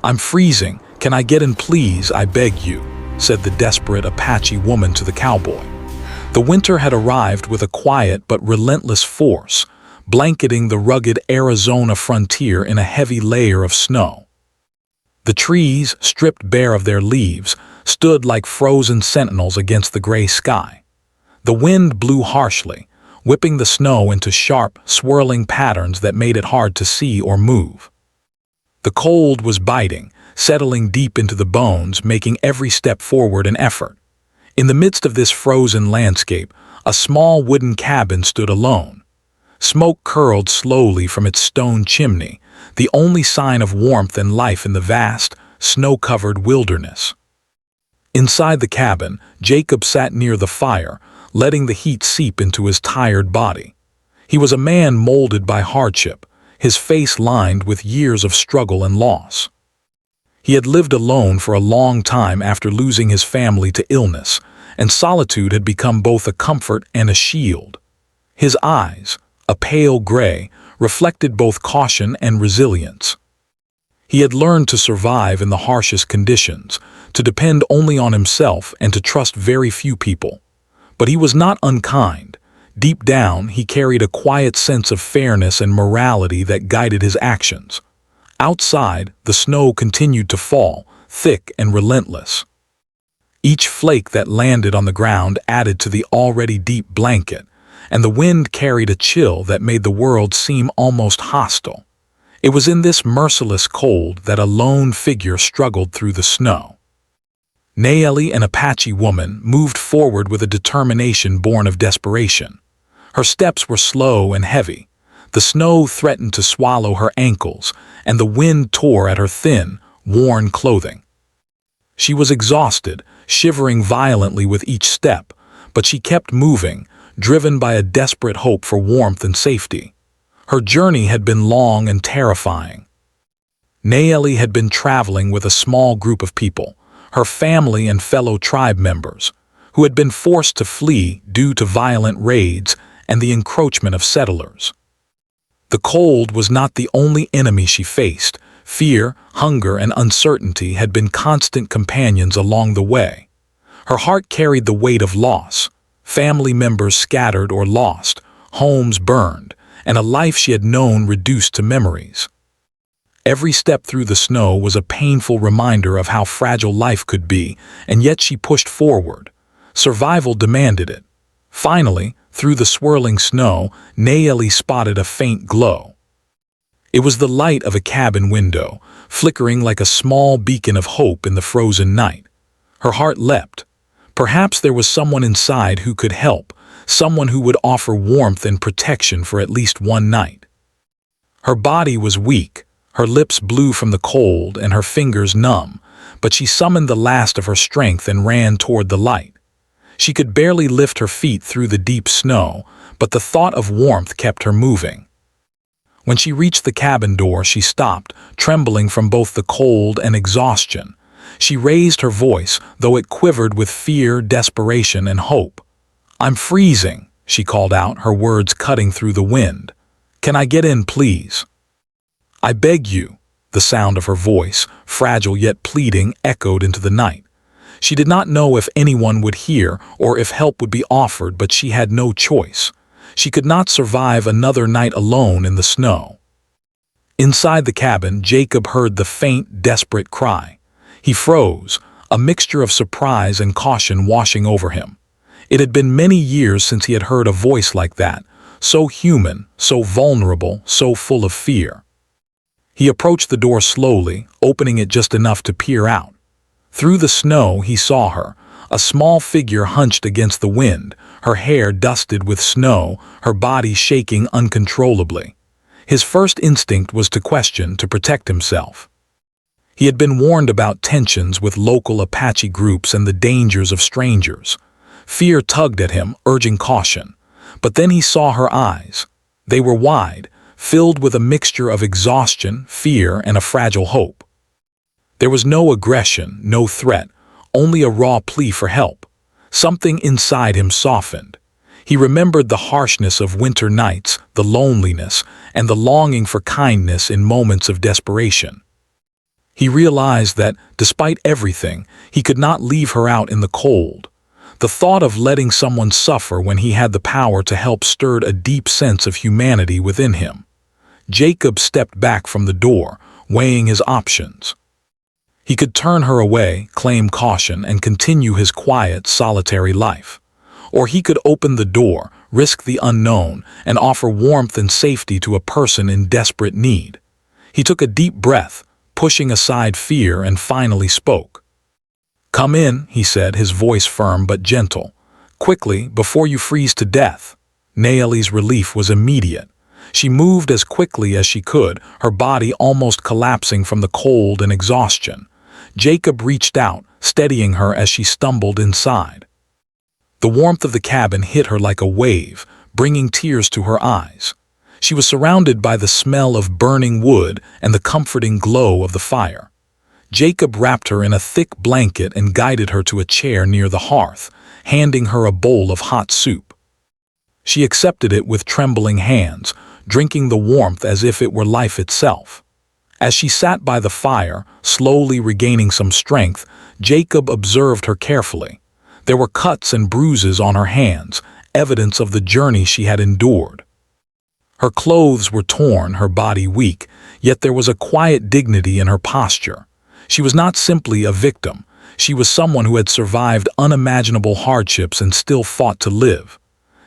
"I'm freezing. Can I get in, please, I beg you," said the desperate Apache woman to the cowboy. The winter had arrived with a quiet but relentless force, blanketing the rugged Arizona frontier in a heavy layer of snow. The trees, stripped bare of their leaves, stood like frozen sentinels against the gray sky. The wind blew harshly, whipping the snow into sharp, swirling patterns that made it hard to see or move. The cold was biting, settling deep into the bones, making every step forward an effort. In the midst of this frozen landscape, a small wooden cabin stood alone. Smoke curled slowly from its stone chimney, the only sign of warmth and life in the vast, snow-covered wilderness. Inside the cabin, Jacob sat near the fire, letting the heat seep into his tired body. He was a man molded by hardship, his face lined with years of struggle and loss. He had lived alone for a long time after losing his family to illness, and solitude had become both a comfort and a shield. His eyes, a pale gray, reflected both caution and resilience. He had learned to survive in the harshest conditions, to depend only on himself and to trust very few people. But he was not unkind. Deep down, he carried a quiet sense of fairness and morality that guided his actions. Outside, the snow continued to fall, thick and relentless. Each flake that landed on the ground added to the already deep blanket, and the wind carried a chill that made the world seem almost hostile. It was in this merciless cold that a lone figure struggled through the snow. Nayeli, an Apache woman, moved forward with a determination born of desperation. Her steps were slow and heavy. The snow threatened to swallow her ankles, and the wind tore at her thin, worn clothing. She was exhausted, shivering violently with each step, but she kept moving, driven by a desperate hope for warmth and safety. Her journey had been long and terrifying. Nayeli had been traveling with a small group of people, her family and fellow tribe members, who had been forced to flee due to violent raids and the encroachment of settlers. The cold was not the only enemy she faced. Fear, hunger, and uncertainty had been constant companions along the way. Her heart carried the weight of loss, family members scattered or lost, homes burned, and a life she had known reduced to memories. Every step through the snow was a painful reminder of how fragile life could be, and yet she pushed forward. Survival demanded it. Finally, through the swirling snow, Nayeli spotted a faint glow. It was the light of a cabin window, flickering like a small beacon of hope in the frozen night. Her heart leapt. Perhaps there was someone inside who could help, someone who would offer warmth and protection for at least one night. Her body was weak, her lips blue from the cold and her fingers numb, but she summoned the last of her strength and ran toward the light. She could barely lift her feet through the deep snow, but the thought of warmth kept her moving. When she reached the cabin door, she stopped, trembling from both the cold and exhaustion. She raised her voice, though it quivered with fear, desperation, and hope. "I'm freezing," she called out, her words cutting through the wind. "Can I get in, please?" "I beg you." The sound of her voice, fragile yet pleading, echoed into the night. She did not know if anyone would hear or if help would be offered, but she had no choice. She could not survive another night alone in the snow. Inside the cabin, Jacob heard the faint, desperate cry. He froze, a mixture of surprise and caution washing over him. It had been many years since he had heard a voice like that, so human, so vulnerable, so full of fear. He approached the door slowly, opening it just enough to peer out. Through the snow he saw her, a small figure hunched against the wind, her hair dusted with snow, her body shaking uncontrollably. His first instinct was to question, to protect himself. He had been warned about tensions with local Apache groups and the dangers of strangers. Fear tugged at him, urging caution. But then he saw her eyes. They were wide, filled with a mixture of exhaustion, fear, and a fragile hope. There was no aggression, no threat, only a raw plea for help. Something inside him softened. He remembered the harshness of winter nights, the loneliness, and the longing for kindness in moments of desperation. He realized that, despite everything, he could not leave her out in the cold. The thought of letting someone suffer when he had the power to help stirred a deep sense of humanity within him. Jacob stepped back from the door, weighing his options. He could turn her away, claim caution, and continue his quiet, solitary life. Or he could open the door, risk the unknown, and offer warmth and safety to a person in desperate need. He took a deep breath, pushing aside fear, and finally spoke. "Come in," he said, his voice firm but gentle. "Quickly, before you freeze to death." Naomi's relief was immediate. She moved as quickly as she could, her body almost collapsing from the cold and exhaustion. Jacob reached out, steadying her as she stumbled inside. The warmth of the cabin hit her like a wave, bringing tears to her eyes. She was surrounded by the smell of burning wood and the comforting glow of the fire. Jacob wrapped her in a thick blanket and guided her to a chair near the hearth, handing her a bowl of hot soup. She accepted it with trembling hands, drinking the warmth as if it were life itself. As she sat by the fire, slowly regaining some strength, Jacob observed her carefully. There were cuts and bruises on her hands, evidence of the journey she had endured. Her clothes were torn, her body weak, yet there was a quiet dignity in her posture. She was not simply a victim. She was someone who had survived unimaginable hardships and still fought to live.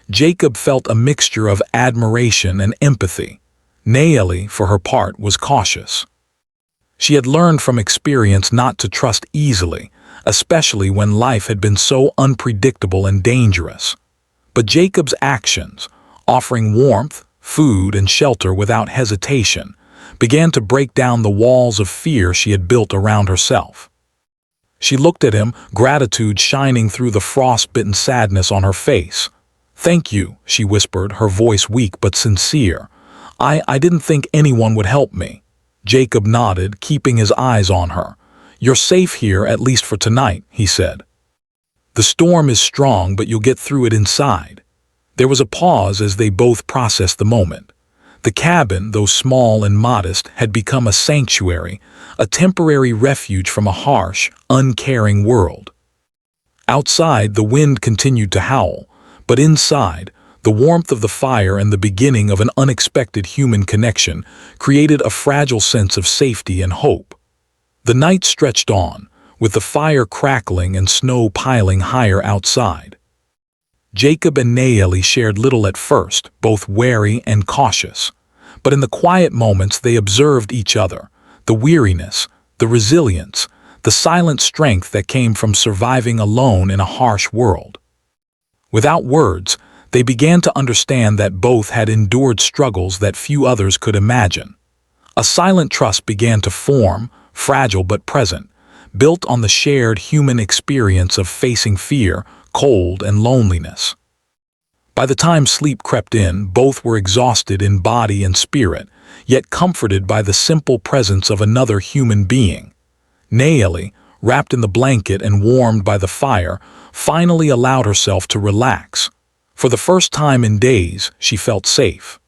Jacob felt a mixture of admiration and empathy. Naomi, for her part, was cautious. She had learned from experience not to trust easily, especially when life had been so unpredictable and dangerous. But Jacob's actions, offering warmth, food, and shelter without hesitation, began to break down the walls of fear she had built around herself. She looked at him, gratitude shining through the frost-bitten sadness on her face. "Thank you," she whispered, her voice weak but sincere. I didn't think anyone would help me." Jacob nodded, keeping his eyes on her. "You're safe here, at least for tonight," he said. "The storm is strong, but you'll get through it inside." There was a pause as they both processed the moment. The cabin, though small and modest, had become a sanctuary, a temporary refuge from a harsh, uncaring world. Outside, the wind continued to howl, but inside, the warmth of the fire and the beginning of an unexpected human connection created a fragile sense of safety and hope. The night stretched on, with the fire crackling and snow piling higher outside. Jacob and Naomi shared little at first, both wary and cautious. But in the quiet moments they observed each other, the weariness, the resilience, the silent strength that came from surviving alone in a harsh world. Without words, they began to understand that both had endured struggles that few others could imagine. A silent trust began to form, fragile but present, built on the shared human experience of facing fear, cold, and loneliness. By the time sleep crept in, both were exhausted in body and spirit, yet comforted by the simple presence of another human being. Naomi, wrapped in the blanket and warmed by the fire, finally allowed herself to relax. For the first time in days, she felt safe.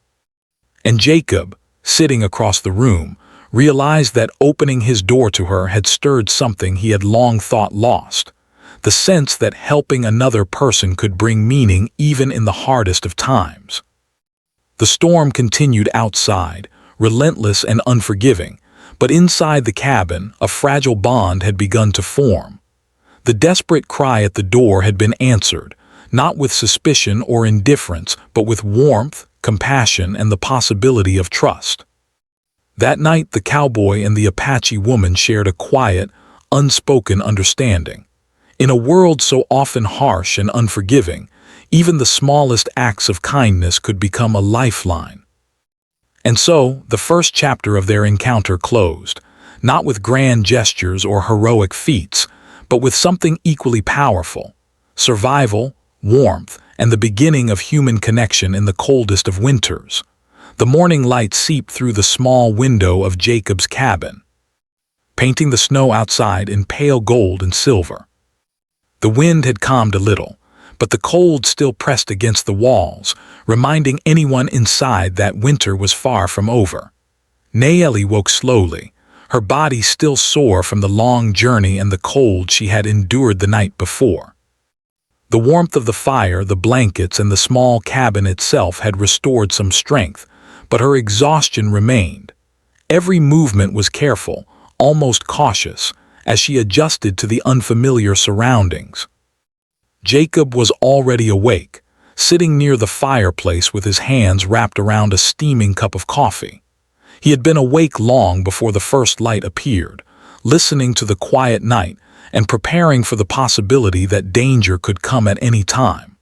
And Jacob, sitting across the room, realized that opening his door to her had stirred something he had long thought lost. The sense that helping another person could bring meaning even in the hardest of times. The storm continued outside, relentless and unforgiving, but inside the cabin, a fragile bond had begun to form. The desperate cry at the door had been answered, not with suspicion or indifference, but with warmth, compassion, and the possibility of trust. That night, the cowboy and the Apache woman shared a quiet, unspoken understanding. In a world so often harsh and unforgiving, even the smallest acts of kindness could become a lifeline. And so, the first chapter of their encounter closed, not with grand gestures or heroic feats, but with something equally powerful: survival, warmth, and the beginning of human connection in the coldest of winters. The morning light seeped through the small window of Jacob's cabin, painting the snow outside in pale gold and silver. The wind had calmed a little, but the cold still pressed against the walls, reminding anyone inside that winter was far from over. Naomi woke slowly, her body still sore from the long journey and the cold she had endured the night before. The warmth of the fire, the blankets, and the small cabin itself had restored some strength, but her exhaustion remained. Every movement was careful, almost cautious, as she adjusted to the unfamiliar surroundings. Jacob was already awake, sitting near the fireplace with his hands wrapped around a steaming cup of coffee. He had been awake long before the first light appeared, listening to the quiet night and preparing for the possibility that danger could come at any time.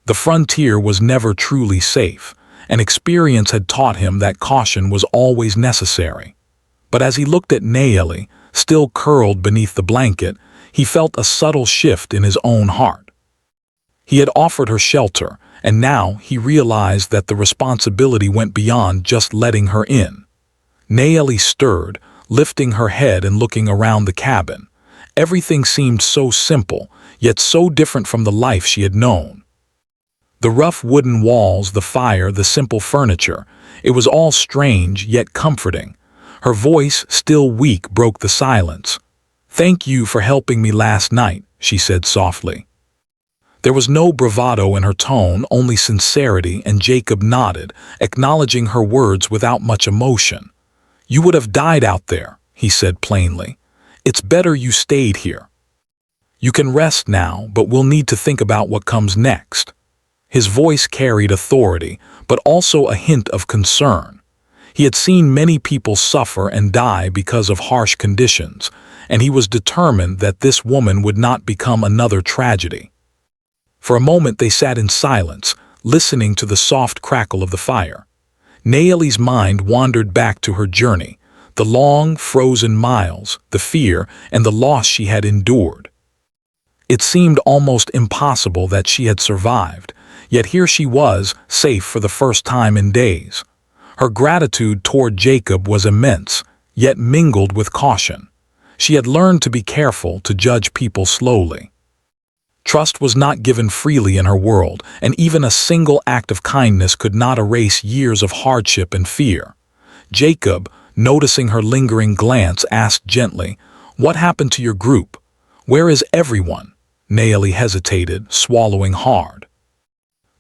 The frontier was never truly safe, and experience had taught him that caution was always necessary. But as he looked at Nayeli, still curled beneath the blanket, he felt a subtle shift in his own heart. He had offered her shelter, and now he realized that the responsibility went beyond just letting her in. Nayeli stirred, lifting her head and looking around the cabin. Everything seemed so simple, yet so different from the life she had known. The rough wooden walls, the fire, the simple furniture, it was all strange yet comforting. Her voice, still weak, broke the silence. "Thank you for helping me last night," she said softly. There was no bravado in her tone, only sincerity, and Jacob nodded, acknowledging her words without much emotion. "You would have died out there," he said plainly. "It's better you stayed here. You can rest now, but we'll need to think about what comes next." His voice carried authority, but also a hint of concern. He had seen many people suffer and die because of harsh conditions, and he was determined that this woman would not become another tragedy. For a moment they sat in silence, listening to the soft crackle of the fire. Nayeli's mind wandered back to her journey, the long, frozen miles, the fear, and the loss she had endured. It seemed almost impossible that she had survived, yet here she was, safe for the first time in days. Her gratitude toward Jacob was immense, yet mingled with caution. She had learned to be careful, to judge people slowly. Trust was not given freely in her world, and even a single act of kindness could not erase years of hardship and fear. Jacob, noticing her lingering glance, asked gently, "What happened to your group? Where is everyone?" Nayeli hesitated, swallowing hard.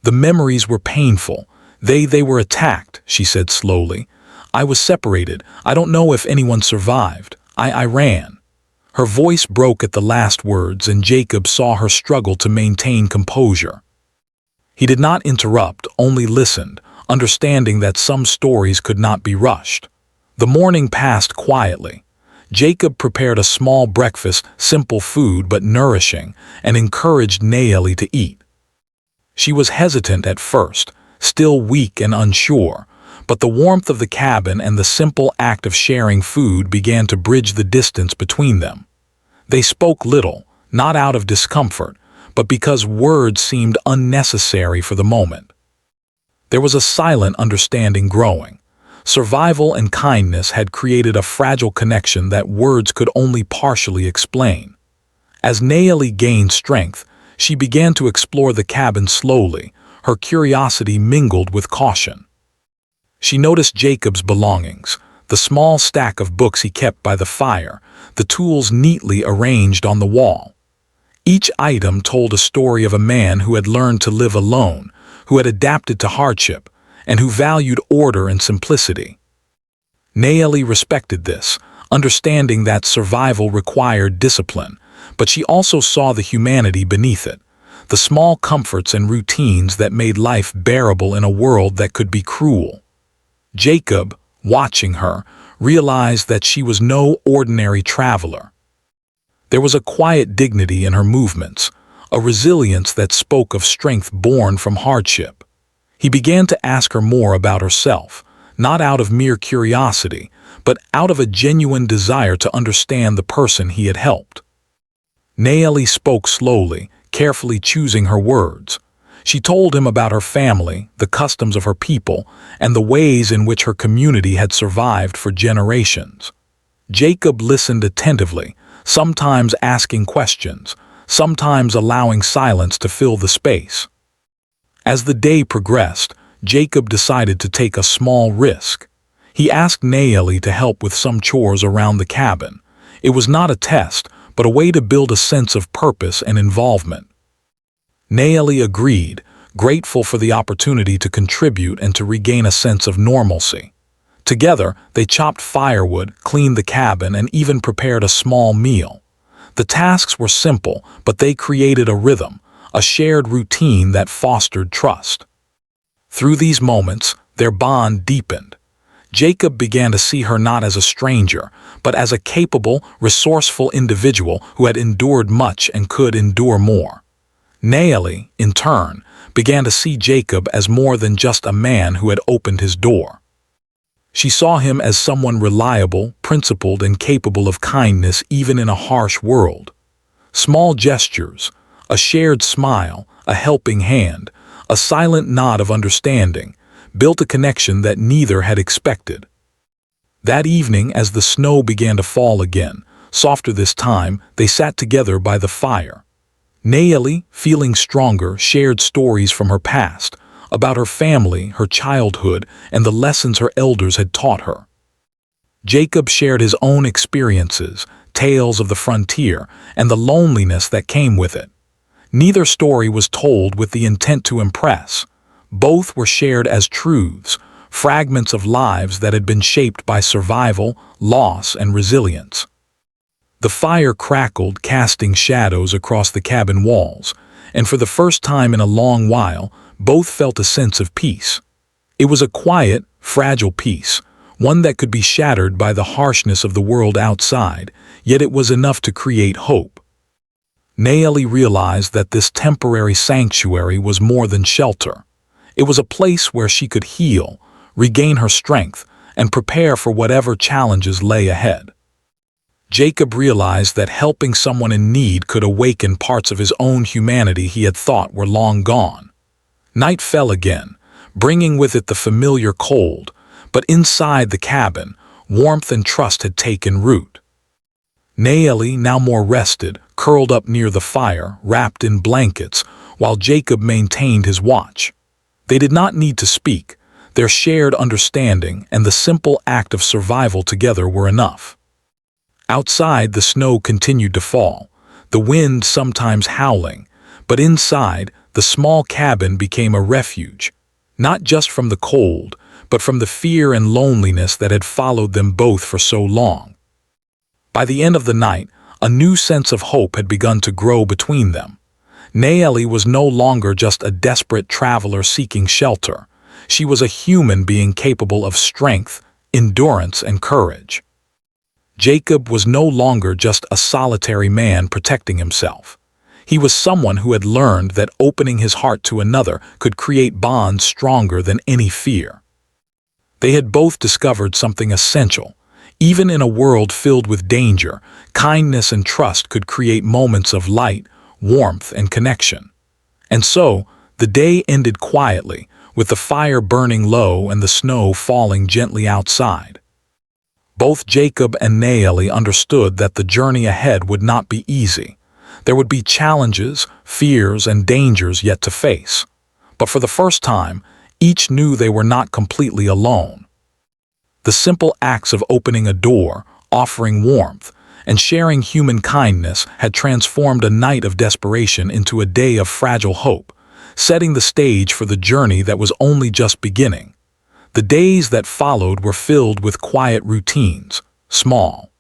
"The memories were painful. They were attacked," she said slowly. "I was separated. I don't know if anyone survived. I ran." Her voice broke at the last words, and Jacob saw her struggle to maintain composure. He did not interrupt, only listened, understanding that some stories could not be rushed. The morning passed quietly. Jacob prepared a small breakfast, simple food but nourishing, and encouraged Nayeli to eat. She was hesitant at first, still weak and unsure, but the warmth of the cabin and the simple act of sharing food began to bridge the distance between them. They spoke little, not out of discomfort, but because words seemed unnecessary for the moment. There was a silent understanding growing. Survival and kindness had created a fragile connection that words could only partially explain. As Nayeli gained strength, she began to explore the cabin slowly, her curiosity mingled with caution. She noticed Jacob's belongings, the small stack of books he kept by the fire, the tools neatly arranged on the wall. Each item told a story of a man who had learned to live alone, who had adapted to hardship, and who valued order and simplicity. Nayeli respected this, understanding that survival required discipline, but she also saw the humanity beneath it, the small comforts and routines that made life bearable in a world that could be cruel. Jacob, watching her, realized that she was no ordinary traveler. There was a quiet dignity in her movements, a resilience that spoke of strength born from hardship. He began to ask her more about herself, not out of mere curiosity, but out of a genuine desire to understand the person he had helped. Nayeli spoke slowly, carefully choosing her words. She told him about her family, the customs of her people, and the ways in which her community had survived for generations. Jacob listened attentively, sometimes asking questions, sometimes allowing silence to fill the space. As the day progressed, Jacob decided to take a small risk. He asked Naeli to help with some chores around the cabin. It was not a test, but a way to build a sense of purpose and involvement. Naeli agreed, grateful for the opportunity to contribute and to regain a sense of normalcy. Together, they chopped firewood, cleaned the cabin, and even prepared a small meal. The tasks were simple, but they created a rhythm, a shared routine that fostered trust. Through these moments, their bond deepened. Jacob began to see her not as a stranger, but as a capable, resourceful individual who had endured much and could endure more. Naeli, in turn, began to see Jacob as more than just a man who had opened his door. She saw him as someone reliable, principled, and capable of kindness even in a harsh world. Small gestures, a shared smile, a helping hand, a silent nod of understanding, built a connection that neither had expected. That evening, as the snow began to fall again, softer this time, they sat together by the fire. Naeli, feeling stronger, shared stories from her past, about her family, her childhood, and the lessons her elders had taught her. Jacob shared his own experiences, tales of the frontier, and the loneliness that came with it. Neither story was told with the intent to impress. Both were shared as truths, fragments of lives that had been shaped by survival, loss, and resilience. The fire crackled, casting shadows across the cabin walls, and for the first time in a long while, both felt a sense of peace. It was a quiet, fragile peace, one that could be shattered by the harshness of the world outside, yet it was enough to create hope. Naeli realized that this temporary sanctuary was more than shelter. It was a place where she could heal, regain her strength, and prepare for whatever challenges lay ahead. Jacob realized that helping someone in need could awaken parts of his own humanity he had thought were long gone. Night fell again, bringing with it the familiar cold, but inside the cabin, warmth and trust had taken root. Naeli, now more rested, curled up near the fire, wrapped in blankets, while Jacob maintained his watch. They did not need to speak. Their shared understanding and the simple act of survival together were enough. Outside, the snow continued to fall, the wind sometimes howling, but inside, the small cabin became a refuge, not just from the cold, but from the fear and loneliness that had followed them both for so long. By the end of the night, a new sense of hope had begun to grow between them. Naeli was no longer just a desperate traveler seeking shelter. She was a human being capable of strength, endurance, and courage. Jacob was no longer just a solitary man protecting himself. He was someone who had learned that opening his heart to another could create bonds stronger than any fear. They had both discovered something essential. Even in a world filled with danger, kindness and trust could create moments of light, warmth, and connection. And so, the day ended quietly, with the fire burning low and the snow falling gently outside. Both Jacob and Naeli understood that the journey ahead would not be easy. There would be challenges, fears, and dangers yet to face. But for the first time, each knew they were not completely alone. The simple acts of opening a door, offering warmth, and sharing human kindness had transformed a night of desperation into a day of fragile hope, setting the stage for the journey that was only just beginning. The days that followed were filled with quiet routines, small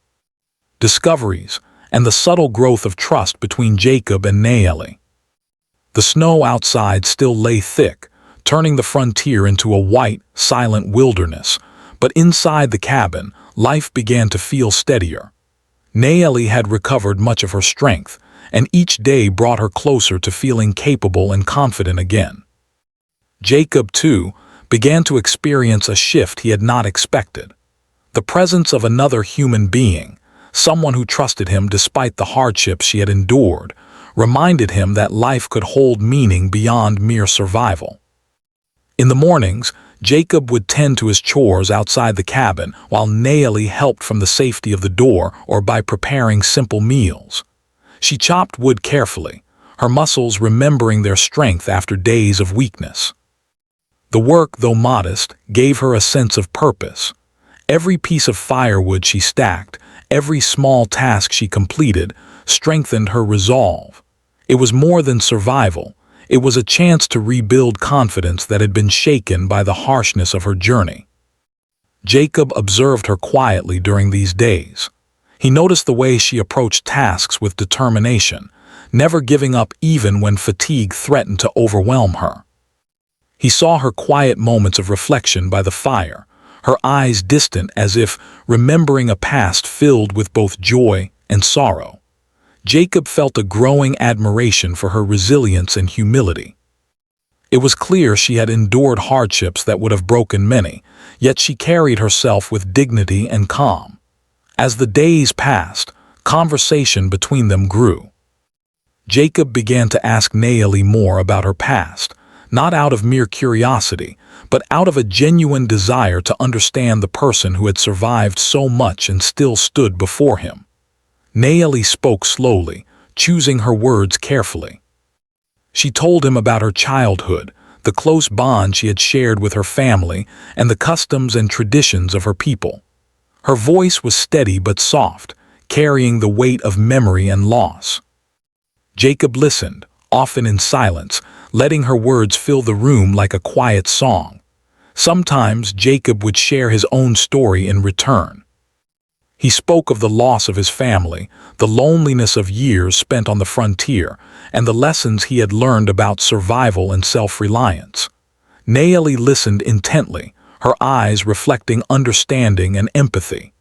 discoveries, and the subtle growth of trust between Jacob and Naeli. The snow outside still lay thick, turning the frontier into a white, silent wilderness, but inside the cabin, life began to feel steadier. Naeli had recovered much of her strength, and each day brought her closer to feeling capable and confident again. Jacob, too, began to experience a shift he had not expected. The presence of another human being, someone who trusted him despite the hardships she had endured, reminded him that life could hold meaning beyond mere survival. In the mornings, Jacob would tend to his chores outside the cabin while Naeli helped from the safety of the door or by preparing simple meals. She chopped wood carefully, her muscles remembering their strength after days of weakness. The work, though modest, gave her a sense of purpose. Every piece of firewood she stacked, every small task she completed, strengthened her resolve. It was more than survival. It was a chance to rebuild confidence that had been shaken by the harshness of her journey. Jacob observed her quietly during these days. He noticed the way she approached tasks with determination, never giving up even when fatigue threatened to overwhelm her. He saw her quiet moments of reflection by the fire, her eyes distant as if remembering a past filled with both joy and sorrow. Jacob felt a growing admiration for her resilience and humility. It was clear she had endured hardships that would have broken many, yet she carried herself with dignity and calm. As the days passed, conversation between them grew. Jacob began to ask Naomi more about her past, not out of mere curiosity, but out of a genuine desire to understand the person who had survived so much and still stood before him. Naomi spoke slowly, choosing her words carefully. She told him about her childhood, the close bond she had shared with her family, and the customs and traditions of her people. Her voice was steady but soft, carrying the weight of memory and loss. Jacob listened, often in silence, letting her words fill the room like a quiet song. Sometimes Jacob would share his own story in return. He spoke of the loss of his family, the loneliness of years spent on the frontier, and the lessons he had learned about survival and self-reliance. Naomi listened intently, her eyes reflecting understanding and empathy.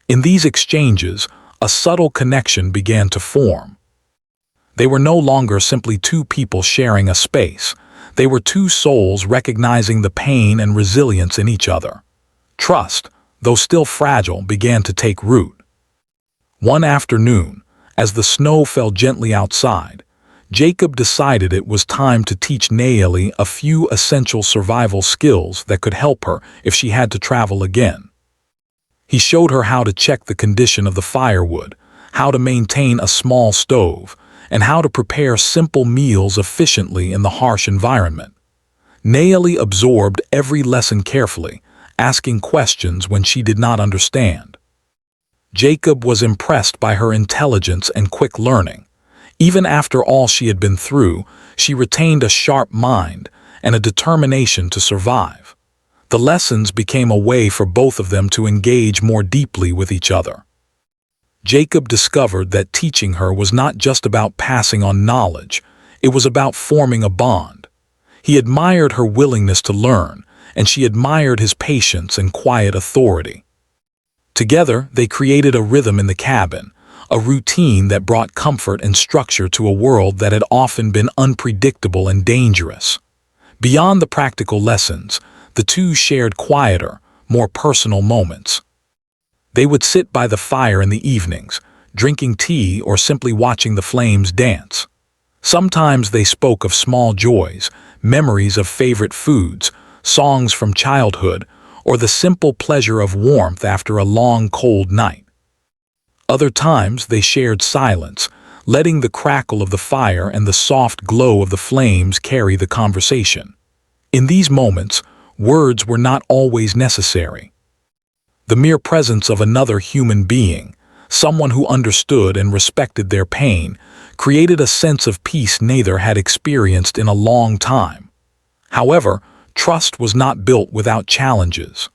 In these exchanges, a subtle connection began to form. They were no longer simply two people sharing a space. They were two souls recognizing the pain and resilience in each other. Trust, though still fragile, began to take root. One afternoon, as the snow fell gently outside, Jacob decided it was time to teach Naomi a few essential survival skills that could help her if she had to travel again. He showed her how to check the condition of the firewood, how to maintain a small stove, and how to prepare simple meals efficiently in the harsh environment. Naomi absorbed every lesson carefully, asking questions when she did not understand. Jacob was impressed by her intelligence and quick learning. Even after all she had been through, she retained a sharp mind and a determination to survive. The lessons became a way for both of them to engage more deeply with each other. Jacob discovered that teaching her was not just about passing on knowledge, it was about forming a bond. He admired her willingness to learn, and she admired his patience and quiet authority. Together, they created a rhythm in the cabin, a routine that brought comfort and structure to a world that had often been unpredictable and dangerous. Beyond the practical lessons, the two shared quieter, more personal moments. They would sit by the fire in the evenings, drinking tea or simply watching the flames dance. Sometimes they spoke of small joys, memories of favorite foods, songs from childhood, or the simple pleasure of warmth after a long, cold night. Other times they shared silence, letting the crackle of the fire and the soft glow of the flames carry the conversation. In these moments, words were not always necessary. The mere presence of another human being, someone who understood and respected their pain, created a sense of peace neither had experienced in a long time. However, trust was not built without challenges.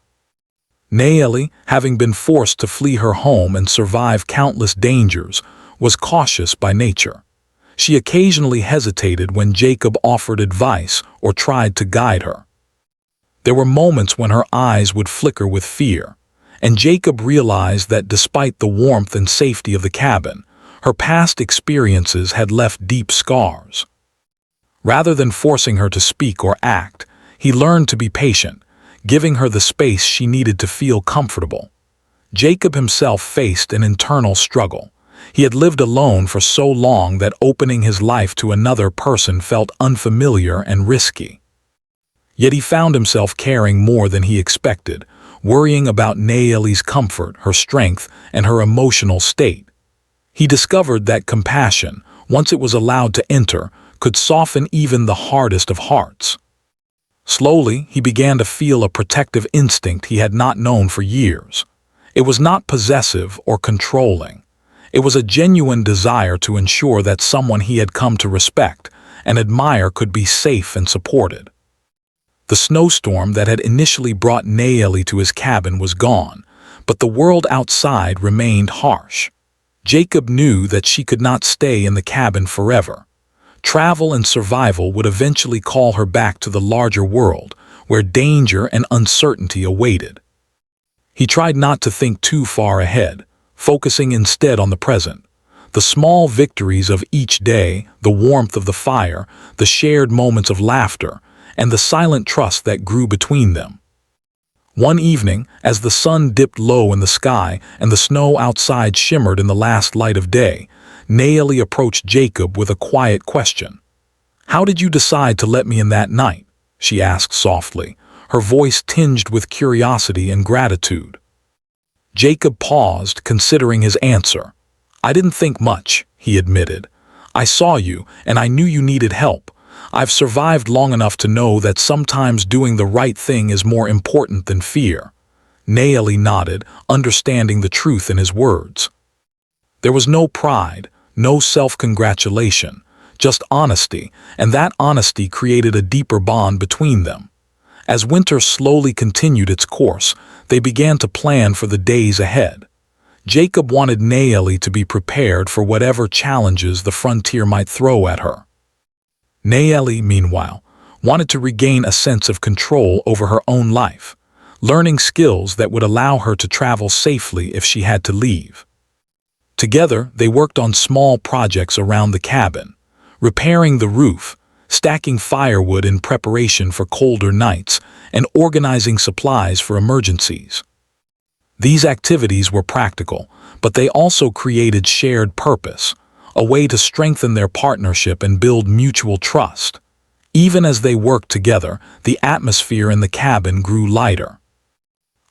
Naomi, having been forced to flee her home and survive countless dangers, was cautious by nature. She occasionally hesitated when Jacob offered advice or tried to guide her. There were moments when her eyes would flicker with fear, and Jacob realized that despite the warmth and safety of the cabin, her past experiences had left deep scars. Rather than forcing her to speak or act, he learned to be patient, giving her the space she needed to feel comfortable. Jacob himself faced an internal struggle. He had lived alone for so long that opening his life to another person felt unfamiliar and risky. Yet he found himself caring more than he expected, worrying about Naomi's comfort, her strength, and her emotional state. He discovered that compassion, once it was allowed to enter, could soften even the hardest of hearts. Slowly, he began to feel a protective instinct he had not known for years. It was not possessive or controlling. It was a genuine desire to ensure that someone he had come to respect and admire could be safe and supported. The snowstorm that had initially brought Nayeli to his cabin was gone, but the world outside remained harsh. Jacob knew that she could not stay in the cabin forever. Travel and survival would eventually call her back to the larger world, where danger and uncertainty awaited. He tried not to think too far ahead, focusing instead on the present. The small victories of each day, the warmth of the fire, the shared moments of laughter, and the silent trust that grew between them. One evening, as the sun dipped low in the sky and the snow outside shimmered in the last light of day, Nayeli approached Jacob with a quiet question. "How did you decide to let me in that night?" she asked softly, her voice tinged with curiosity and gratitude. Jacob paused, considering his answer. "I didn't think much," he admitted. "I saw you, and I knew you needed help. I've survived long enough to know that sometimes doing the right thing is more important than fear." Nayeli nodded, understanding the truth in his words. There was no pride, no self-congratulation, just honesty, and that honesty created a deeper bond between them. As winter slowly continued its course, they began to plan for the days ahead. Jacob wanted Nayeli to be prepared for whatever challenges the frontier might throw at her. Nayeli, meanwhile, wanted to regain a sense of control over her own life, learning skills that would allow her to travel safely if she had to leave. Together, they worked on small projects around the cabin, repairing the roof, stacking firewood in preparation for colder nights, and organizing supplies for emergencies. These activities were practical, but they also created shared purpose, a way to strengthen their partnership and build mutual trust. Even as they worked together, the atmosphere in the cabin grew lighter.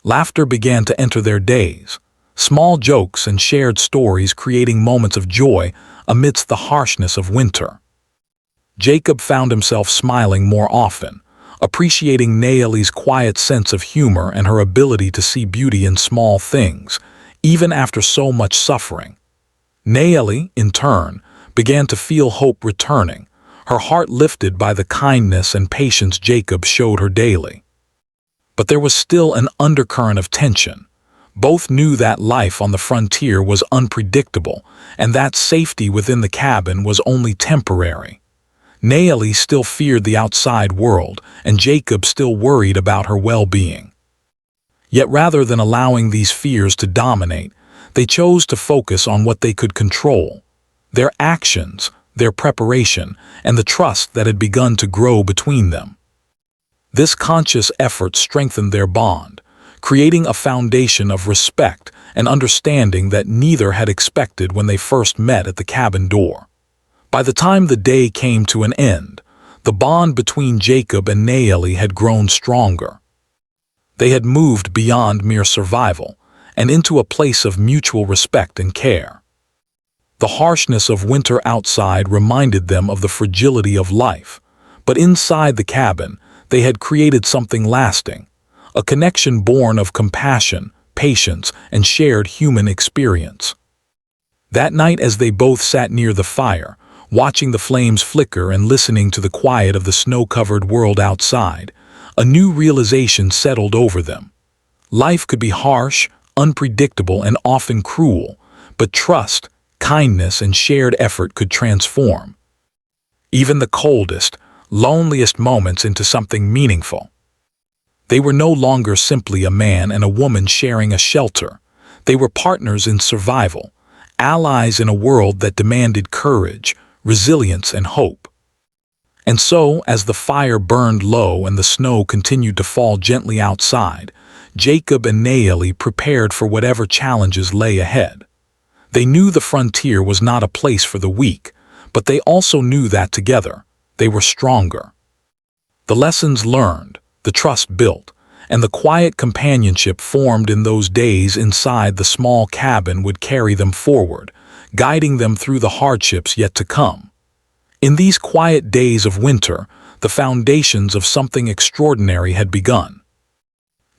Laughter began to enter their days, small jokes and shared stories creating moments of joy amidst the harshness of winter. Jacob found himself smiling more often, appreciating Nayeli's quiet sense of humor and her ability to see beauty in small things, even after so much suffering. Nayeli, in turn, began to feel hope returning, her heart lifted by the kindness and patience Jacob showed her daily. But there was still an undercurrent of tension. Both knew that life on the frontier was unpredictable, and that safety within the cabin was only temporary. Nayeli still feared the outside world, and Jacob still worried about her well-being. Yet rather than allowing these fears to dominate, they chose to focus on what they could control: their actions, their preparation, and the trust that had begun to grow between them. This conscious effort strengthened their bond, creating a foundation of respect and understanding that neither had expected when they first met at the cabin door. By the time the day came to an end, the bond between Jacob and Nayeli had grown stronger. They had moved beyond mere survival and into a place of mutual respect and care. The harshness of winter outside reminded them of the fragility of life, but inside the cabin, they had created something lasting, a connection born of compassion, patience, and shared human experience. That night, as they both sat near the fire, watching the flames flicker and listening to the quiet of the snow-covered world outside, a new realization settled over them. Life could be harsh, unpredictable, and often cruel, but trust, kindness, and shared effort could transform even the coldest, loneliest moments into something meaningful. They were no longer simply a man and a woman sharing a shelter. They were partners in survival, allies in a world that demanded courage, resilience, and hope. And so, as the fire burned low and the snow continued to fall gently outside, Jacob and Nayeli prepared for whatever challenges lay ahead. They knew the frontier was not a place for the weak, but they also knew that together, they were stronger. The lessons learned, the trust built, and the quiet companionship formed in those days inside the small cabin would carry them forward, guiding them through the hardships yet to come. In these quiet days of winter, The foundations of something extraordinary had begun.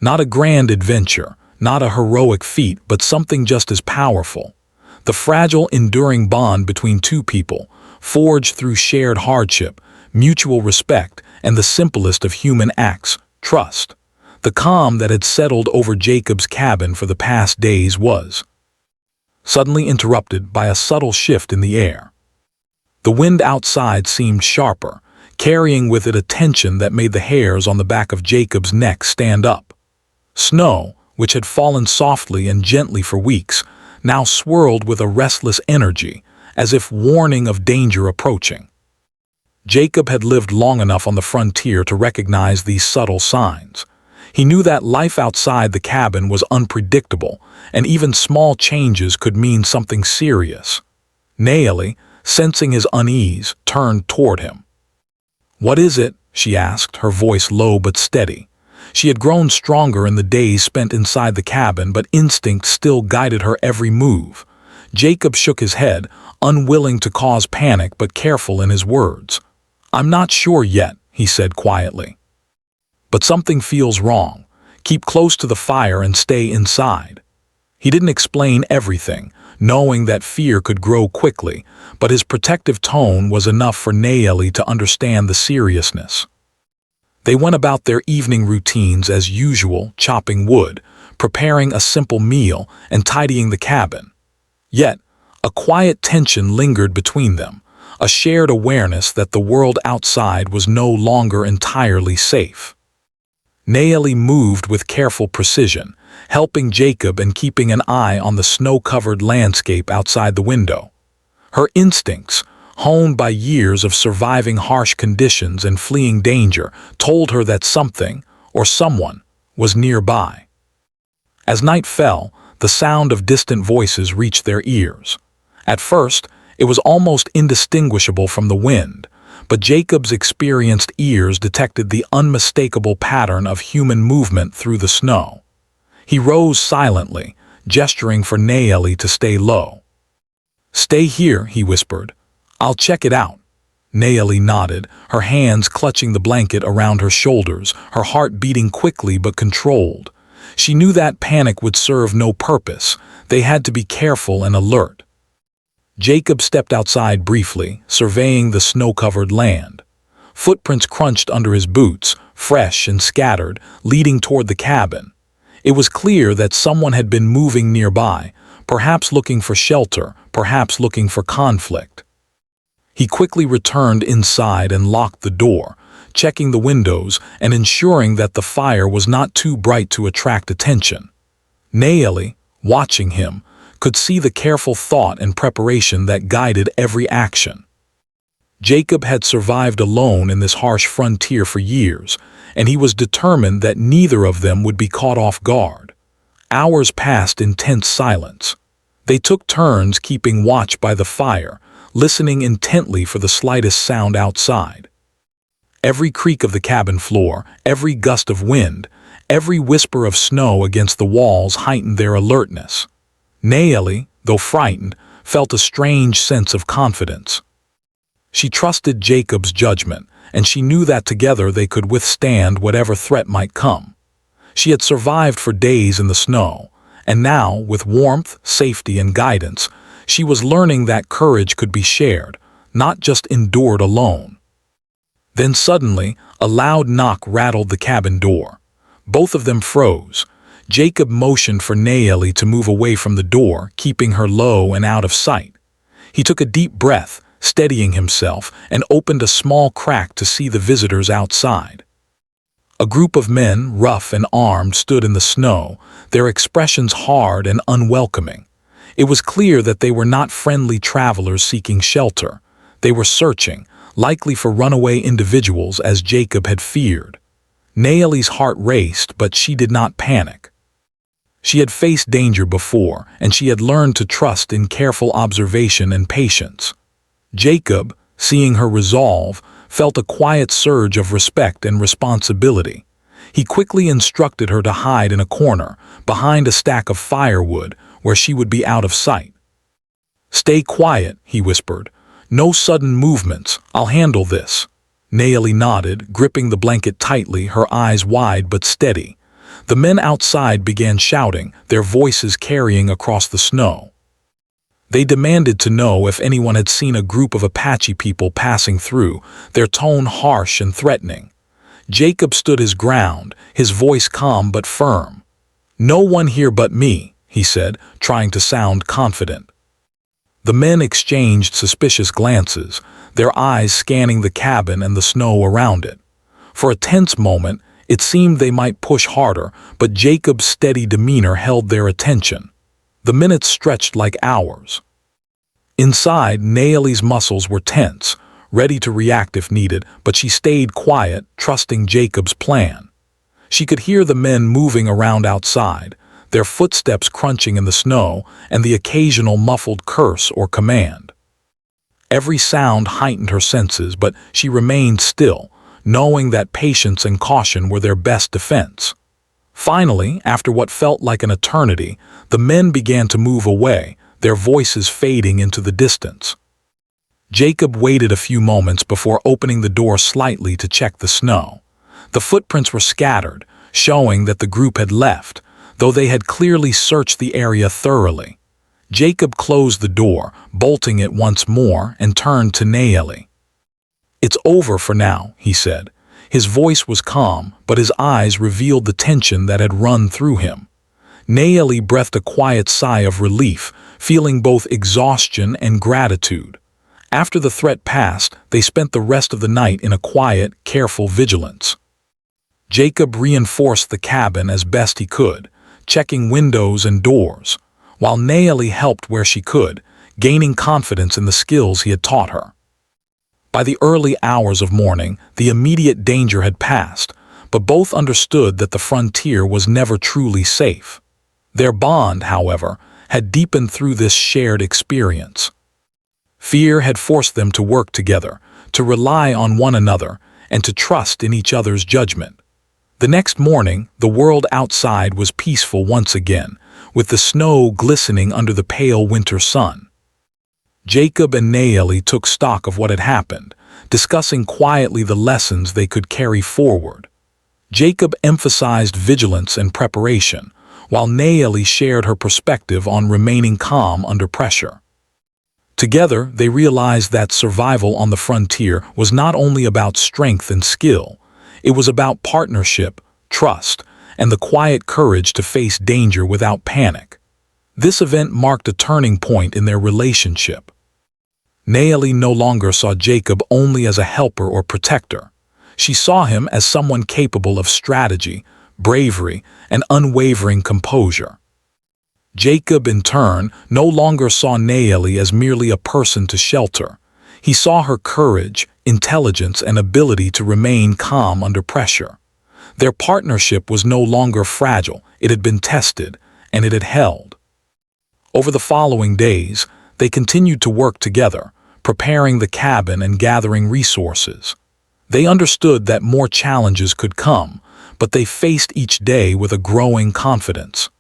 Not a grand adventure, not a heroic feat, but something just as powerful. The fragile, enduring bond between two people, forged through shared hardship, mutual respect, and the simplest of human acts, trust. The calm that had settled over Jacob's cabin for the past days was suddenly interrupted by a subtle shift in the air. The wind outside seemed sharper, carrying with it a tension that made the hairs on the back of Jacob's neck stand up. Snow, which had fallen softly and gently for weeks, now swirled with a restless energy, as if warning of danger approaching. Jacob had lived long enough on the frontier to recognize these subtle signs. He knew that life outside the cabin was unpredictable, and even small changes could mean something serious. Naomi, sensing his unease, turned toward him. "What is it?" she asked, her voice low but steady. She had grown stronger in the days spent inside the cabin, but instinct still guided her every move. Jacob shook his head, unwilling to cause panic but careful in his words. "I'm not sure yet," he said quietly. "But something feels wrong. Keep close to the fire and stay inside." He didn't explain everything, knowing that fear could grow quickly, but his protective tone was enough for Naomi to understand the seriousness. They went about their evening routines as usual, chopping wood, preparing a simple meal, and tidying the cabin. Yet, a quiet tension lingered between them, a shared awareness that the world outside was no longer entirely safe. Naomi moved with careful precision, helping Jacob and keeping an eye on the snow-covered landscape outside the window. Her instincts, honed by years of surviving harsh conditions and fleeing danger, told her that something, or someone, was nearby. As night fell, the sound of distant voices reached their ears. At first, it was almost indistinguishable from the wind, but Jacob's experienced ears detected the unmistakable pattern of human movement through the snow. He rose silently, gesturing for Naomi to stay low. "Stay here," he whispered. "I'll check it out." Naomi nodded, her hands clutching the blanket around her shoulders, her heart beating quickly but controlled. She knew that panic would serve no purpose. They had to be careful and alert. Jacob stepped outside briefly, surveying the snow-covered land. Footprints crunched under his boots, fresh and scattered, leading toward the cabin. It was clear that someone had been moving nearby, perhaps looking for shelter, perhaps looking for conflict. He quickly returned inside and locked the door, checking the windows and ensuring that the fire was not too bright to attract attention. Naomi, watching him, could see the careful thought and preparation that guided every action. Jacob had survived alone in this harsh frontier for years, and he was determined that neither of them would be caught off guard. Hours passed in tense silence. They took turns keeping watch by the fire, listening intently for the slightest sound outside. Every creak of the cabin floor, every gust of wind, every whisper of snow against the walls heightened their alertness. Naomi, though frightened, felt a strange sense of confidence. She trusted Jacob's judgment, and she knew that together they could withstand whatever threat might come. She had survived for days in the snow, and now, with warmth, safety, and guidance, she was learning that courage could be shared, not just endured alone. Then suddenly, a loud knock rattled the cabin door. Both of them froze. Jacob motioned for Naomi to move away from the door, keeping her low and out of sight. He took a deep breath, steadying himself, and opened a small crack to see the visitors outside. A group of men, rough and armed, stood in the snow, their expressions hard and unwelcoming. It was clear that they were not friendly travelers seeking shelter. They were searching, likely for runaway individuals as Jacob had feared. Naomi's heart raced, but she did not panic. She had faced danger before, and she had learned to trust in careful observation and patience. Jacob, seeing her resolve, felt a quiet surge of respect and responsibility. He quickly instructed her to hide in a corner, behind a stack of firewood, where she would be out of sight. "Stay quiet," he whispered. "No sudden movements. I'll handle this." Naomi nodded, gripping the blanket tightly, her eyes wide but steady. The men outside began shouting, their voices carrying across the snow. They demanded to know if anyone had seen a group of Apache people passing through, their tone harsh and threatening. Jacob stood his ground, his voice calm but firm. "No one here but me," he said, trying to sound confident. The men exchanged suspicious glances, their eyes scanning the cabin and the snow around it. For a tense moment, it seemed they might push harder, but Jacob's steady demeanor held their attention. The minutes stretched like hours. Inside, Naomi's muscles were tense, ready to react if needed, but she stayed quiet, trusting Jacob's plan. She could hear the men moving around outside, their footsteps crunching in the snow, and the occasional muffled curse or command. Every sound heightened her senses, but she remained still, knowing that patience and caution were their best defense. Finally, after what felt like an eternity, the men began to move away, their voices fading into the distance. Jacob waited a few moments before opening the door slightly to check the snow. The footprints were scattered, showing that the group had left, though they had clearly searched the area thoroughly. Jacob closed the door, bolting it once more, and turned to Naomi. "It's over for now," he said. His voice was calm, but his eyes revealed the tension that had run through him. Naomi breathed a quiet sigh of relief, feeling both exhaustion and gratitude. After the threat passed, they spent the rest of the night in a quiet, careful vigilance. Jacob reinforced the cabin as best he could, checking windows and doors, while Naomi helped where she could, gaining confidence in the skills he had taught her. By the early hours of morning, the immediate danger had passed, but both understood that the frontier was never truly safe. Their bond, however, had deepened through this shared experience. Fear had forced them to work together, to rely on one another, and to trust in each other's judgment. The next morning, the world outside was peaceful once again, with the snow glistening under the pale winter sun. Jacob and Naomi took stock of what had happened, discussing quietly the lessons they could carry forward. Jacob emphasized vigilance and preparation, while Naomi shared her perspective on remaining calm under pressure. Together, they realized that survival on the frontier was not only about strength and skill, it was about partnership, trust, and the quiet courage to face danger without panic. This event marked a turning point in their relationship. Naomi no longer saw Jacob only as a helper or protector. She saw him as someone capable of strategy, bravery, and unwavering composure. Jacob, in turn, no longer saw Naomi as merely a person to shelter. He saw her courage, intelligence, and ability to remain calm under pressure. Their partnership was no longer fragile, it had been tested, and it had held. Over the following days, they continued to work together, preparing the cabin and gathering resources. They understood that more challenges could come, but they faced each day with a growing confidence.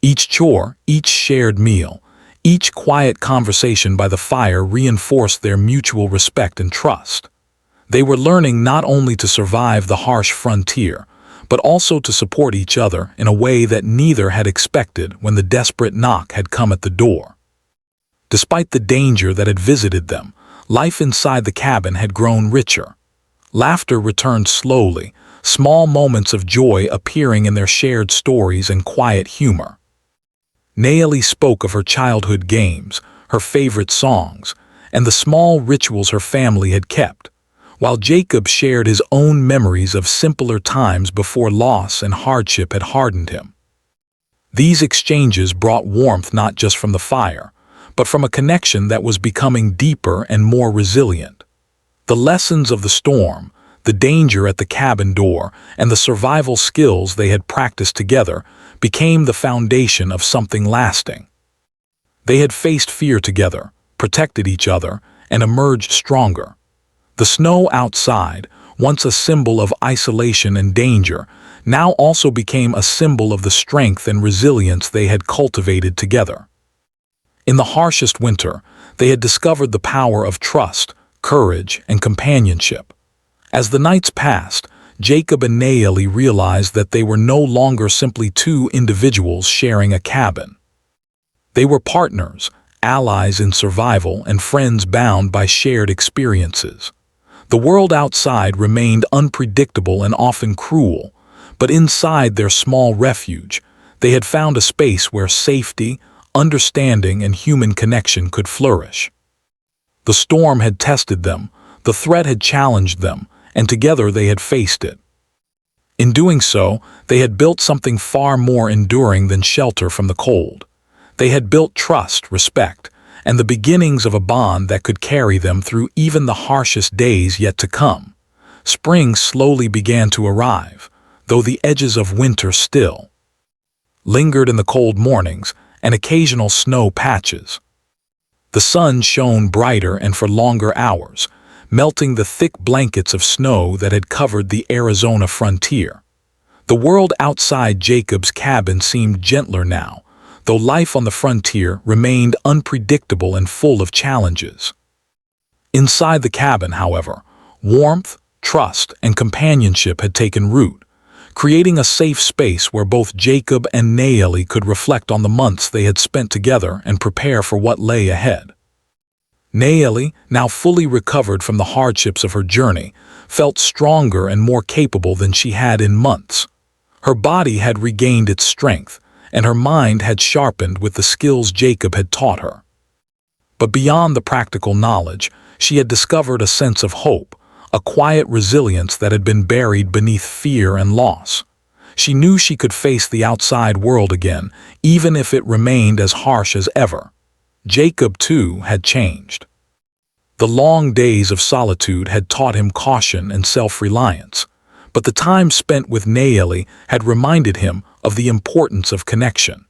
Each chore, each shared meal, each quiet conversation by the fire reinforced their mutual respect and trust. They were learning not only to survive the harsh frontier, but also to support each other in a way that neither had expected when the desperate knock had come at the door. Despite the danger that had visited them, life inside the cabin had grown richer. Laughter returned slowly, small moments of joy appearing in their shared stories and quiet humor. Naomi spoke of her childhood games, her favorite songs, and the small rituals her family had kept, while Jacob shared his own memories of simpler times before loss and hardship had hardened him. These exchanges brought warmth not just from the fire, but from a connection that was becoming deeper and more resilient. The lessons of the storm, the danger at the cabin door, and the survival skills they had practiced together became the foundation of something lasting. They had faced fear together, protected each other, and emerged stronger. The snow outside, once a symbol of isolation and danger, now also became a symbol of the strength and resilience they had cultivated together. In the harshest winter, they had discovered the power of trust, courage, and companionship. As the nights passed, Jacob and Naeli realized that they were no longer simply two individuals sharing a cabin. They were partners, allies in survival, and friends bound by shared experiences. The world outside remained unpredictable and often cruel, but inside their small refuge, they had found a space where safety, understanding, and human connection could flourish. The storm had tested them, the threat had challenged them, and together they had faced it. In doing so, they had built something far more enduring than shelter from the cold. They had built trust, respect, and the beginnings of a bond that could carry them through even the harshest days yet to come. Spring slowly began to arrive, though the edges of winter still lingered in the cold mornings and occasional snow patches. The sun shone brighter and for longer hours, melting the thick blankets of snow that had covered the Arizona frontier. The world outside Jacob's cabin seemed gentler now, though life on the frontier remained unpredictable and full of challenges. Inside the cabin, however, warmth, trust, and companionship had taken root, creating a safe space where both Jacob and Naeli could reflect on the months they had spent together and prepare for what lay ahead. Naeli, now fully recovered from the hardships of her journey, felt stronger and more capable than she had in months. Her body had regained its strength, and her mind had sharpened with the skills Jacob had taught her. But beyond the practical knowledge, she had discovered a sense of hope, a quiet resilience that had been buried beneath fear and loss. She knew she could face the outside world again, even if it remained as harsh as ever. Jacob, too, had changed. The long days of solitude had taught him caution and self-reliance, but the time spent with Naeli had reminded him of the importance of connection.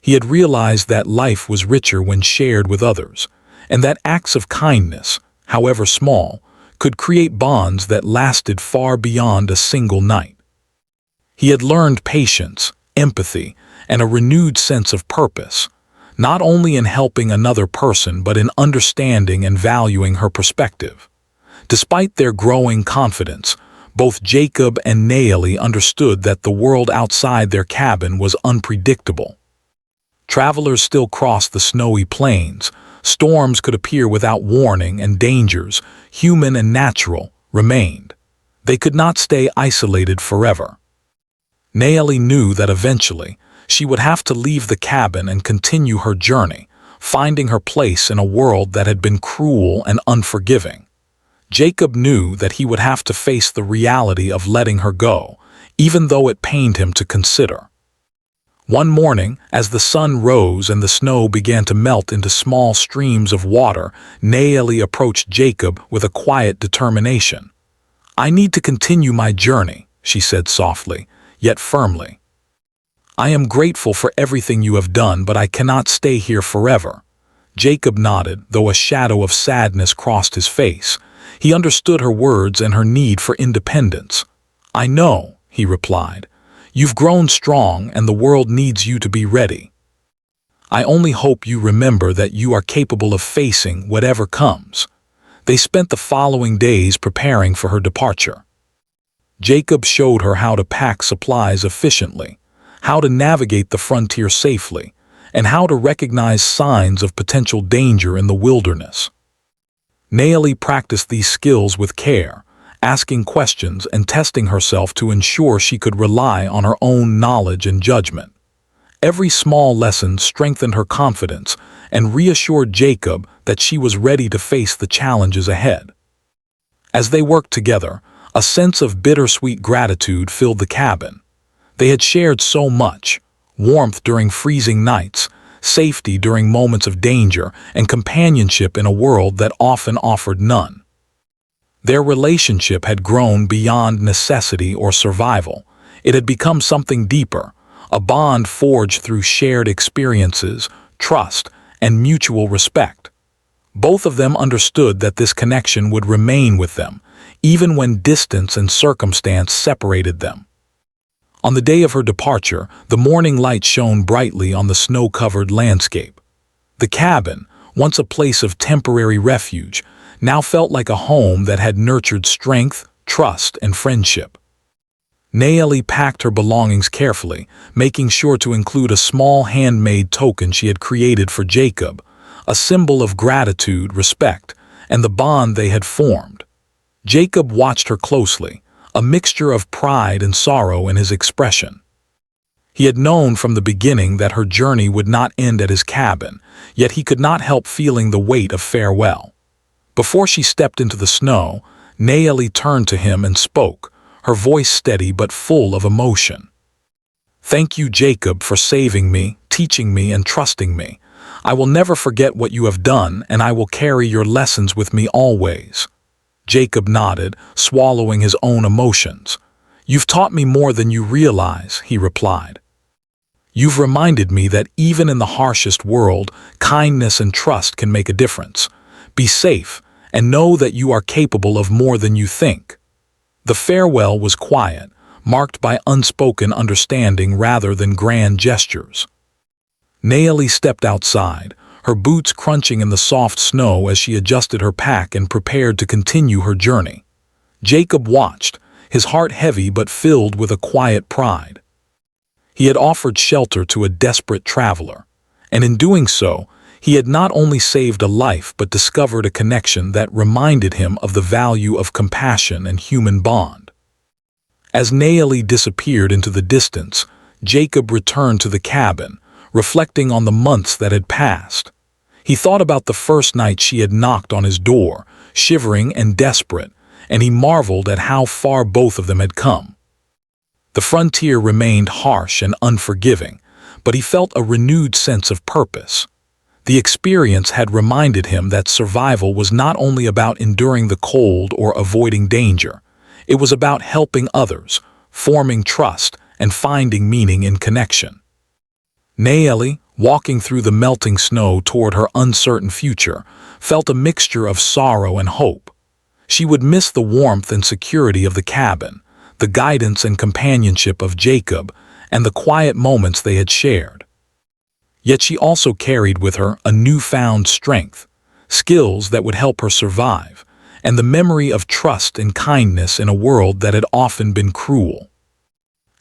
He had realized that life was richer when shared with others, and that acts of kindness, however small, could create bonds that lasted far beyond a single night. He had learned patience, empathy, and a renewed sense of purpose, not only in helping another person but in understanding and valuing her perspective. Despite their growing confidence, both Jacob and Naeli understood that the world outside their cabin was unpredictable. Travelers still crossed the snowy plains, storms could appear without warning, and dangers, human and natural, remained. They could not stay isolated forever. Naeli knew that eventually she would have to leave the cabin and continue her journey, finding her place in a world that had been cruel and unforgiving. Jacob knew that he would have to face the reality of letting her go, even though it pained him to consider. One morning, as the sun rose and the snow began to melt into small streams of water, Naeli approached Jacob with a quiet determination. "I need to continue my journey," she said softly, yet firmly. "I am grateful for everything you have done, but I cannot stay here forever." Jacob nodded, though a shadow of sadness crossed his face. He understood her words and her need for independence. "I know," he replied. "You've grown strong and the world needs you to be ready. I only hope you remember that you are capable of facing whatever comes." They spent the following days preparing for her departure. Jacob showed her how to pack supplies efficiently, how to navigate the frontier safely, and how to recognize signs of potential danger in the wilderness. Naeli practiced these skills with care, asking questions and testing herself to ensure she could rely on her own knowledge and judgment. Every small lesson strengthened her confidence and reassured Jacob that she was ready to face the challenges ahead. As they worked together, a sense of bittersweet gratitude filled the cabin. They had shared so much: warmth during freezing nights, safety during moments of danger, and companionship in a world that often offered none. Their relationship had grown beyond necessity or survival. It had become something deeper, a bond forged through shared experiences, trust, and mutual respect. Both of them understood that this connection would remain with them, even when distance and circumstance separated them. On the day of her departure, the morning light shone brightly on the snow-covered landscape. The cabin, once a place of temporary refuge, now felt like a home that had nurtured strength, trust, and friendship. Nayeli packed her belongings carefully, making sure to include a small handmade token she had created for Jacob, a symbol of gratitude, respect, and the bond they had formed. Jacob watched her closely, a mixture of pride and sorrow in his expression. He had known from the beginning that her journey would not end at his cabin, yet he could not help feeling the weight of farewell. Before she stepped into the snow, Nayeli turned to him and spoke, her voice steady but full of emotion. "Thank you, Jacob, for saving me, teaching me, and trusting me. I will never forget what you have done, and I will carry your lessons with me always." Jacob nodded, swallowing his own emotions. "You've taught me more than you realize," he replied. "You've reminded me that even in the harshest world, kindness and trust can make a difference. Be safe, and know that you are capable of more than you think." The farewell was quiet, marked by unspoken understanding rather than grand gestures. Nayeli stepped outside, her boots crunching in the soft snow as she adjusted her pack and prepared to continue her journey. Jacob watched, his heart heavy but filled with a quiet pride. He had offered shelter to a desperate traveler, and in doing so, he had not only saved a life but discovered a connection that reminded him of the value of compassion and human bond. As Nayeli disappeared into the distance, Jacob returned to the cabin, reflecting on the months that had passed. He thought about the first night she had knocked on his door, shivering and desperate, and he marveled at how far both of them had come. The frontier remained harsh and unforgiving, but he felt a renewed sense of purpose. The experience had reminded him that survival was not only about enduring the cold or avoiding danger. It was about helping others, forming trust, and finding meaning in connection. Nayeli, walking through the melting snow toward her uncertain future, felt a mixture of sorrow and hope. She would miss the warmth and security of the cabin, the guidance and companionship of Jacob, and the quiet moments they had shared. Yet she also carried with her a newfound strength, skills that would help her survive, and the memory of trust and kindness in a world that had often been cruel.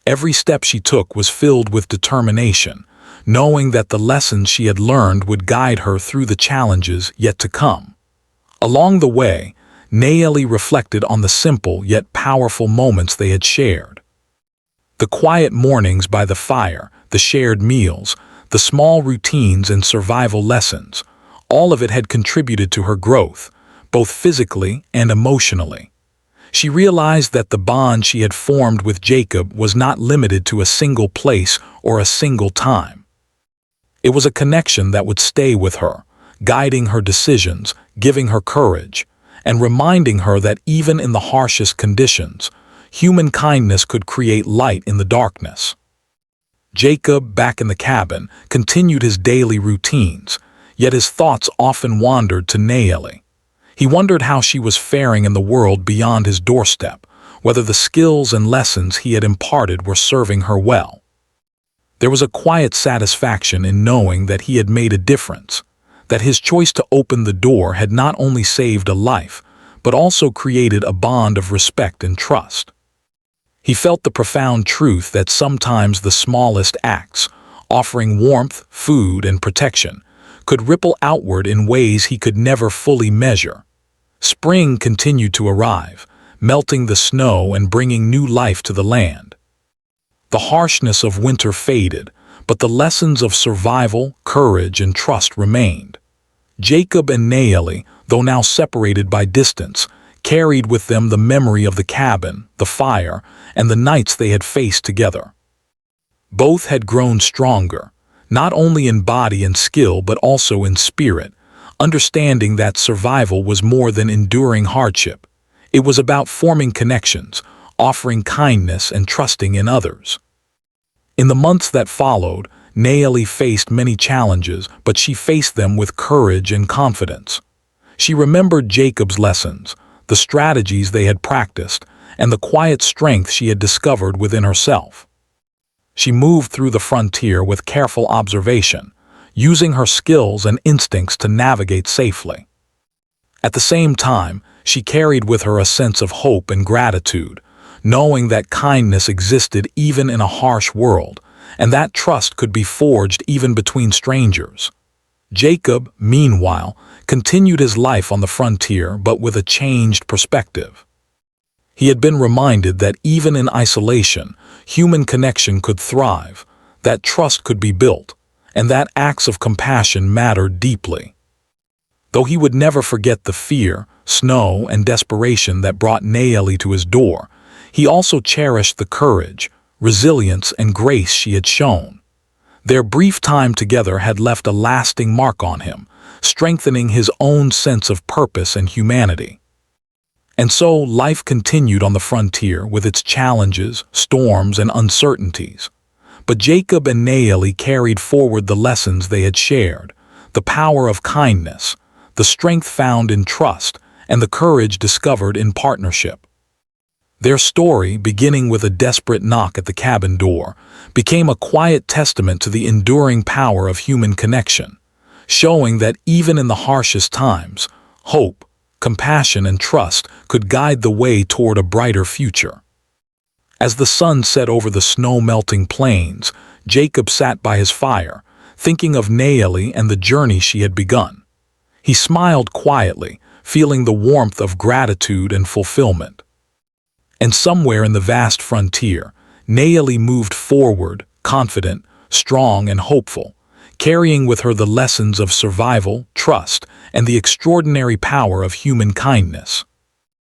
Every step she took was filled with determination, knowing that the lessons she had learned would guide her through the challenges yet to come. Along the way, Nayeli reflected on the simple yet powerful moments they had shared. The quiet mornings by the fire, the shared meals, the small routines and survival lessons, all of it had contributed to her growth, both physically and emotionally. She realized that the bond she had formed with Jacob was not limited to a single place or a single time. It was a connection that would stay with her, guiding her decisions, giving her courage, and reminding her that even in the harshest conditions, human kindness could create light in the darkness. Jacob, back in the cabin, continued his daily routines, yet his thoughts often wandered to Nayeli. He wondered how she was faring in the world beyond his doorstep, whether the skills and lessons he had imparted were serving her well. There was a quiet satisfaction in knowing that he had made a difference, that his choice to open the door had not only saved a life, but also created a bond of respect and trust. He felt the profound truth that sometimes the smallest acts, offering warmth, food, and protection, could ripple outward in ways he could never fully measure. Spring continued to arrive, melting the snow and bringing new life to the land. The harshness of winter faded, but the lessons of survival, courage, and trust remained. Jacob and Nayeli, though now separated by distance, carried with them the memory of the cabin, the fire, and the nights they had faced together. Both had grown stronger, not only in body and skill but also in spirit, understanding that survival was more than enduring hardship. It was about forming connections, offering kindness, and trusting in others. In the months that followed, Nayeli faced many challenges, but she faced them with courage and confidence. She remembered Jacob's lessons, the strategies they had practiced, and the quiet strength she had discovered within herself. She moved through the frontier with careful observation, using her skills and instincts to navigate safely. At the same time, she carried with her a sense of hope and gratitude, knowing that kindness existed even in a harsh world, and that trust could be forged even between strangers. Jacob, meanwhile, continued his life on the frontier but with a changed perspective. He had been reminded that even in isolation, human connection could thrive, that trust could be built, and that acts of compassion mattered deeply. Though he would never forget the fear, snow, and desperation that brought Nayeli to his door, he also cherished the courage, resilience, and grace she had shown. Their brief time together had left a lasting mark on him, strengthening his own sense of purpose and humanity. And so life continued on the frontier with its challenges, storms, and uncertainties. But Jacob and Nayeli carried forward the lessons they had shared, the power of kindness, the strength found in trust, and the courage discovered in partnership. Their story, beginning with a desperate knock at the cabin door, became a quiet testament to the enduring power of human connection, showing that even in the harshest times, hope, compassion, and trust could guide the way toward a brighter future. As the sun set over the snow-melting plains, Jacob sat by his fire, thinking of Nayeli and the journey she had begun. He smiled quietly, feeling the warmth of gratitude and fulfillment. And somewhere in the vast frontier, Nayeli moved forward, confident, strong, and hopeful, carrying with her the lessons of survival, trust, and the extraordinary power of human kindness.